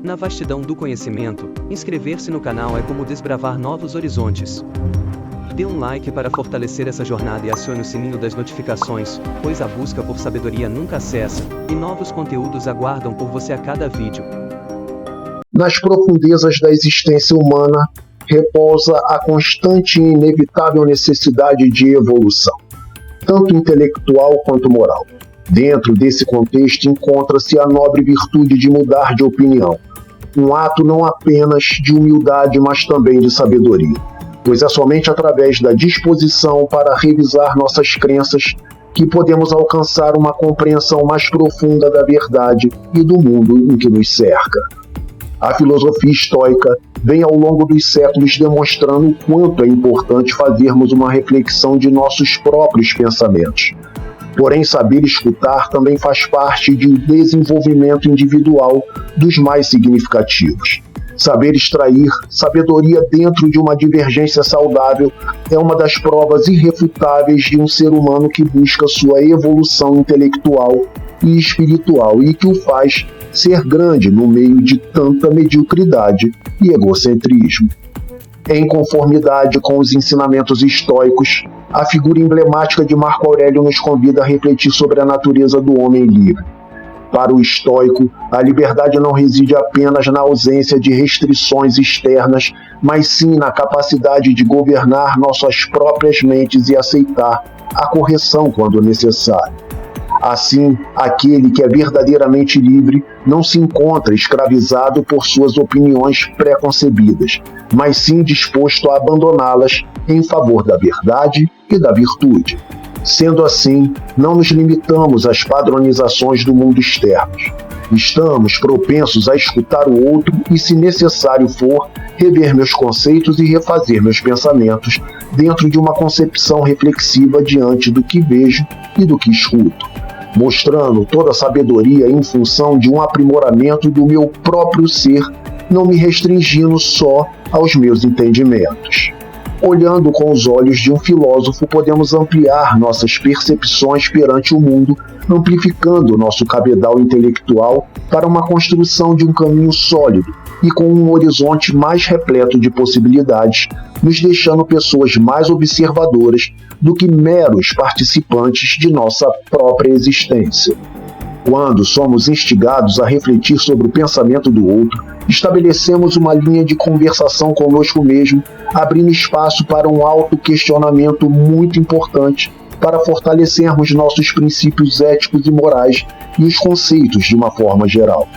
Na vastidão do conhecimento, inscrever-se no canal é como desbravar novos horizontes. Dê um like para fortalecer essa jornada e acione o sininho das notificações, pois a busca por sabedoria nunca cessa, e novos conteúdos aguardam por você a cada vídeo. Nas profundezas da existência humana, repousa a constante e inevitável necessidade de evolução, tanto intelectual quanto moral. Dentro desse contexto encontra-se a nobre virtude de mudar de opinião, um ato não apenas de humildade, mas também de sabedoria, pois é somente através da disposição para revisar nossas crenças que podemos alcançar uma compreensão mais profunda da verdade e do mundo em que nos cerca. A filosofia estoica vem ao longo dos séculos demonstrando o quanto é importante fazermos uma reflexão de nossos próprios pensamentos. Porém, saber escutar também faz parte de um desenvolvimento individual dos mais significativos. Saber extrair sabedoria dentro de uma divergência saudável é uma das provas irrefutáveis de um ser humano que busca sua evolução intelectual e espiritual e que o faz ser grande no meio de tanta mediocridade e egocentrismo. Em conformidade com os ensinamentos estoicos, a figura emblemática de Marco Aurélio nos convida a refletir sobre a natureza do homem livre. Para o estoico, a liberdade não reside apenas na ausência de restrições externas, mas sim na capacidade de governar nossas próprias mentes e aceitar a correção quando necessário. Assim, aquele que é verdadeiramente livre não se encontra escravizado por suas opiniões pré-concebidas, mas sim disposto a abandoná-las em favor da verdade e da virtude. Sendo assim, não nos limitamos às padronizações do mundo externo. Estamos propensos a escutar o outro e, se necessário for, rever meus conceitos e refazer meus pensamentos dentro de uma concepção reflexiva diante do que vejo e do que escuto, mostrando toda a sabedoria em função de um aprimoramento do meu próprio ser, não me restringindo só aos meus entendimentos. Olhando com os olhos de um filósofo, podemos ampliar nossas percepções perante o mundo, amplificando nosso cabedal intelectual para uma construção de um caminho sólido e com um horizonte mais repleto de possibilidades, nos deixando pessoas mais observadoras do que meros participantes de nossa própria existência. Quando somos instigados a refletir sobre o pensamento do outro, estabelecemos uma linha de conversação conosco mesmo, abrindo espaço para um autoquestionamento muito importante para fortalecermos nossos princípios éticos e morais e os conceitos de uma forma geral.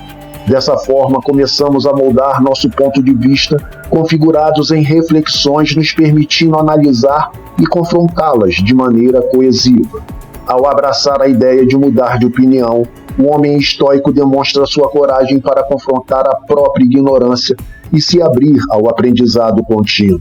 Dessa forma, começamos a moldar nosso ponto de vista, configurados em reflexões, nos permitindo analisar e confrontá-las de maneira coesiva. Ao abraçar a ideia de mudar de opinião, o homem estoico demonstra sua coragem para confrontar a própria ignorância e se abrir ao aprendizado contínuo.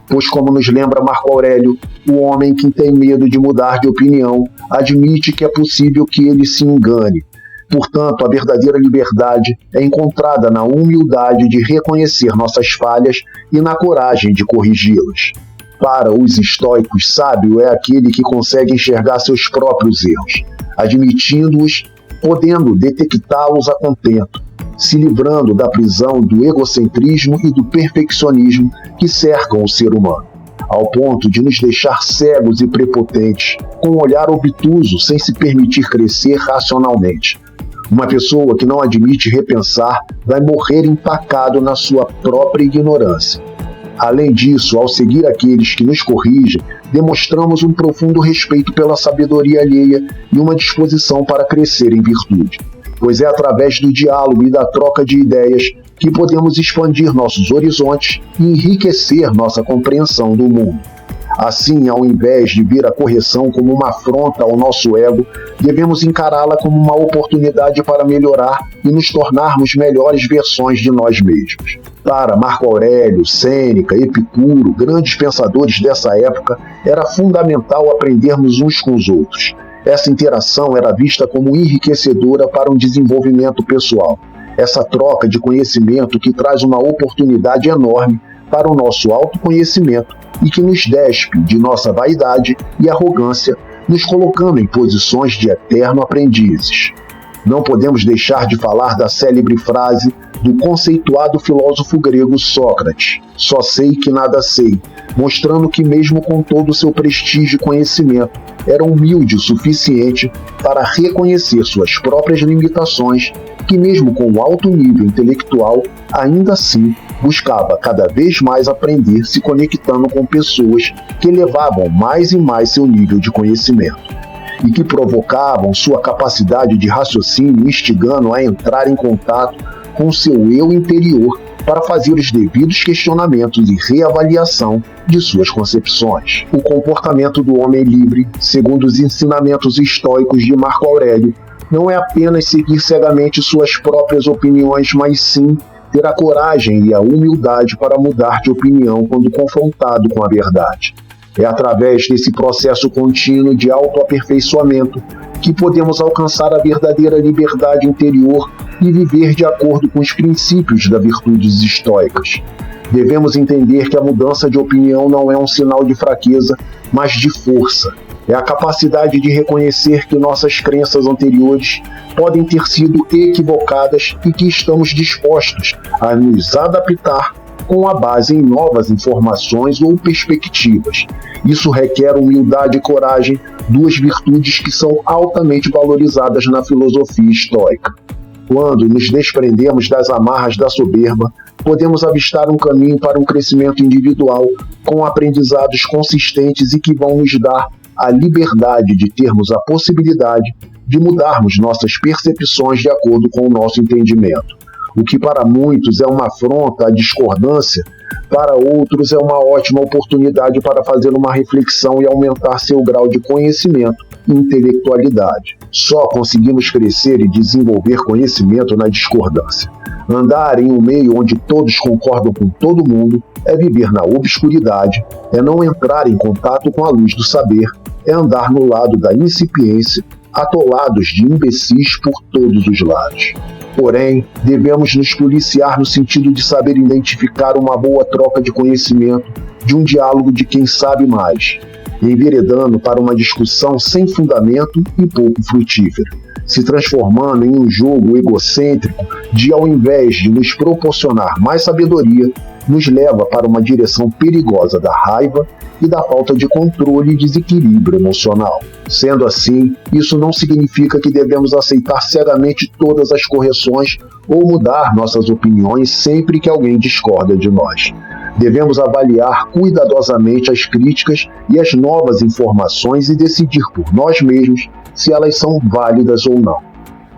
Pois, como nos lembra Marco Aurélio, o homem que tem medo de mudar de opinião admite que é possível que ele se engane. Portanto, a verdadeira liberdade é encontrada na humildade de reconhecer nossas falhas e na coragem de corrigi-las. Para os estoicos, sábio é aquele que consegue enxergar seus próprios erros, admitindo-os, podendo detectá-los a contento, se livrando da prisão do egocentrismo e do perfeccionismo que cercam o ser humano, ao ponto de nos deixar cegos e prepotentes, com um olhar obtuso sem se permitir crescer racionalmente. Uma pessoa que não admite repensar vai morrer empacado na sua própria ignorância. Além disso, ao seguir aqueles que nos corrigem, demonstramos um profundo respeito pela sabedoria alheia e uma disposição para crescer em virtude, pois é através do diálogo e da troca de ideias que podemos expandir nossos horizontes e enriquecer nossa compreensão do mundo. Assim, ao invés de ver a correção como uma afronta ao nosso ego, devemos encará-la como uma oportunidade para melhorar e nos tornarmos melhores versões de nós mesmos. Para Marco Aurélio, Sêneca, Epicuro, grandes pensadores dessa época, era fundamental aprendermos uns com os outros. Essa interação era vista como enriquecedora para um desenvolvimento pessoal. Essa troca de conhecimento que traz uma oportunidade enorme para o nosso autoconhecimento e que nos despe de nossa vaidade e arrogância, nos colocando em posições de eterno aprendizes. Não podemos deixar de falar da célebre frase do conceituado filósofo grego Sócrates: "Só sei que nada sei", mostrando que mesmo com todo o seu prestígio e conhecimento, era humilde o suficiente para reconhecer suas próprias limitações, que mesmo com alto nível intelectual, ainda assim buscava cada vez mais aprender, se conectando com pessoas que elevavam mais e mais seu nível de conhecimento e que provocavam sua capacidade de raciocínio, instigando a entrar em contato com seu eu interior para fazer os devidos questionamentos e reavaliação de suas concepções. O comportamento do homem livre, segundo os ensinamentos estoicos de Marco Aurélio, não é apenas seguir cegamente suas próprias opiniões, mas sim ter a coragem e a humildade para mudar de opinião quando confrontado com a verdade. É através desse processo contínuo de autoaperfeiçoamento que podemos alcançar a verdadeira liberdade interior e viver de acordo com os princípios das virtudes estoicas. Devemos entender que a mudança de opinião não é um sinal de fraqueza, mas de força. É a capacidade de reconhecer que nossas crenças anteriores podem ter sido equivocadas e que estamos dispostos a nos adaptar com a base em novas informações ou perspectivas. Isso requer humildade e coragem, duas virtudes que são altamente valorizadas na filosofia estoica. Quando nos desprendemos das amarras da soberba, podemos avistar um caminho para um crescimento individual com aprendizados consistentes e que vão nos dar a liberdade de termos a possibilidade de mudarmos nossas percepções de acordo com o nosso entendimento. O que para muitos é uma afronta à discordância, para outros é uma ótima oportunidade para fazer uma reflexão e aumentar seu grau de conhecimento e intelectualidade. Só conseguimos crescer e desenvolver conhecimento na discordância. Andar em um meio onde todos concordam com todo mundo é viver na obscuridade, é não entrar em contato com a luz do saber, é andar no lado da incipiência, atolados de imbecis por todos os lados. Porém, devemos nos policiar no sentido de saber identificar uma boa troca de conhecimento, de um diálogo de quem sabe mais, enveredando para uma discussão sem fundamento e pouco frutífera, se transformando em um jogo egocêntrico de, ao invés de nos proporcionar mais sabedoria, nos leva para uma direção perigosa da raiva e da falta de controle e desequilíbrio emocional. Sendo assim, isso não significa que devemos aceitar cegamente todas as correções ou mudar nossas opiniões sempre que alguém discorda de nós. Devemos avaliar cuidadosamente as críticas e as novas informações e decidir por nós mesmos se elas são válidas ou não.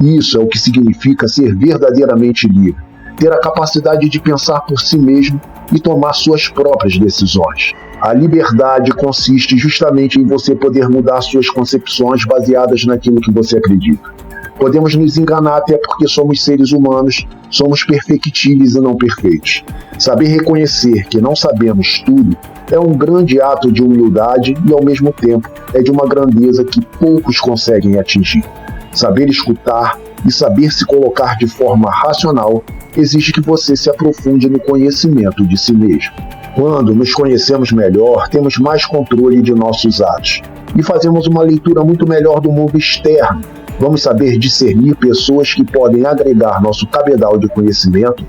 Isso é o que significa ser verdadeiramente livre, ter a capacidade de pensar por si mesmo e tomar suas próprias decisões. A liberdade consiste justamente em você poder mudar suas concepções baseadas naquilo que você acredita. Podemos nos enganar até porque somos seres humanos, somos perfectíveis e não perfeitos. Saber reconhecer que não sabemos tudo é um grande ato de humildade e, ao mesmo tempo, é de uma grandeza que poucos conseguem atingir. Saber escutar e saber se colocar de forma racional exige que você se aprofunde no conhecimento de si mesmo. Quando nos conhecemos melhor, temos mais controle de nossos atos e fazemos uma leitura muito melhor do mundo externo. Vamos saber discernir pessoas que podem agregar nosso cabedal de conhecimento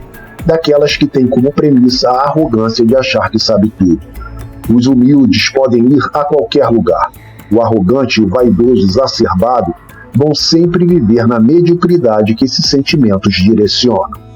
daquelas que têm como premissa a arrogância de achar que sabe tudo. Os humildes podem ir a qualquer lugar. O arrogante e o vaidoso exacerbado vão sempre viver na mediocridade que esses sentimentos direcionam.